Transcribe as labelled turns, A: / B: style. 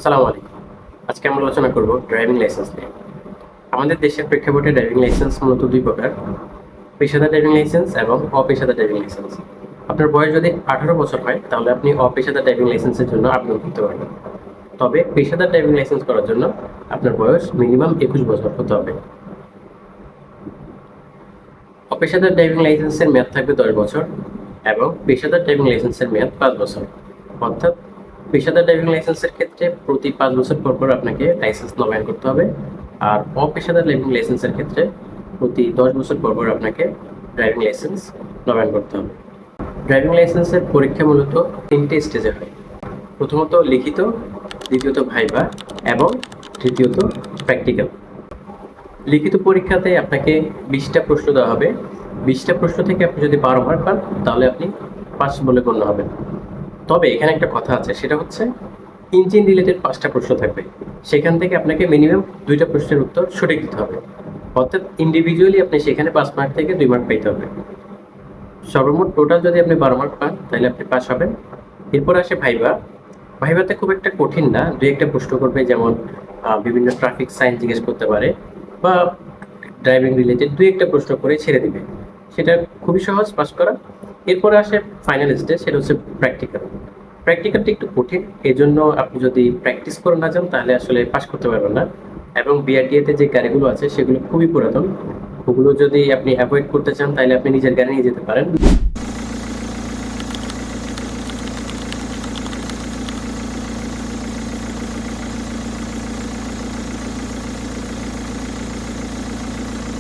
A: সালাম আলাইকুম। আজকে আমরা আলোচনা করব ড্রাইভিং লাইসেন্স নিয়ে। আমাদের দেশের প্রেক্ষাপটে ড্রাইভিং লাইসেন্স মূলত দুই প্রকার: পেশাদার ড্রাইভিং লাইসেন্স এবং অপেশাদার ড্রাইভিং লাইসেন্স। আপনার বয়স যদি 18 বছর হয় তাহলে আপনি অপেশাদার ড্রাইভিং লাইসেন্সের জন্য আবেদন করতে পারবেন। তবে পেশাদার ড্রাইভিং লাইসেন্স করার জন্য আপনার বয়স মিনিমাম 21 বছর হতে হবে। অপেশাদার ড্রাইভিং লাইসেন্সের মেয়াদ থাকবে 10 বছর এবং পেশাদার ড্রাইভিং লাইসেন্সের মেয়াদ 5 বছর। অর্থাৎ পেশাদার ড্রাইভিং লাইসেন্সের ক্ষেত্রে প্রতি 5 বছর পর পর আপনাকে লাইসেন্স নবায়ন করতে হবে, আর অপেশাদার ড্রাইভিং লাইসেন্সের ক্ষেত্রে প্রতি 10 বছর পর পর আপনাকে ড্রাইভিং লাইসেন্স নবায়ন করতে হবে। ড্রাইভিং লাইসেন্সের পরীক্ষা মূলত 3টে স্টেজে হয়: প্রথমত লিখিত, দ্বিতীয়ত ভাইভা এবং তৃতীয়ত প্র্যাকটিক্যাল। লিখিত পরীক্ষাতে আপনাকে 20টা প্রশ্ন দেওয়া হবে। 20টা প্রশ্ন থেকে আপনি যদি 12 মার্ক পান তাহলে আপনি পাস বলে গণ্য হবেন। তবে এখানে একটা কথা আছে, সেটা হচ্ছে ইঞ্জিন রিলেটেড 5টা প্রশ্ন থাকবে। সেখান থেকে আপনাকে মিনিমাম 2টা প্রশ্নের উত্তর সঠিক দিতে হবে। অর্থাৎ ইন্ডিভিজুয়ালি আপনি সেখানে 5 মার্ক থেকে 2 মার্ক পাইতে হবে। সর্বমোট টোটাল যদি আপনি 12 মার্ক পান তাহলে আপনি পাস হবেন। এরপর আসে ভাইভা। ভাইভাতে খুব একটা কঠিন না, 2-একটা প্রশ্ন করবে, যেমন বিভিন্ন ট্রাফিক সাইন জিজ্ঞেস করতে পারে বা ড্রাইভিং রিলেটেড 2-একটা প্রশ্ন করে ছেড়ে দিবে। সেটা খুবই সহজ পাস করা। এরপরে আসে ফাইনাল স্টেজ, সেটা হচ্ছে প্র্যাকটিক্যাল। প্র্যাকটিক্যালটা একটু কঠিন, এজন্য আপনি যদি প্র্যাকটিস করে না যান তাহলে আসলে পাস করতে পারবেন না। এবং বিআরটিএতে যে গাড়িগুলো আছে সেগুলো খুবই পুরাতন, ওগুলো যদি আপনি অ্যাভয়েড করতে চান তাহলে আপনি নিজের গাড়ি নিয়ে যেতে পারেন।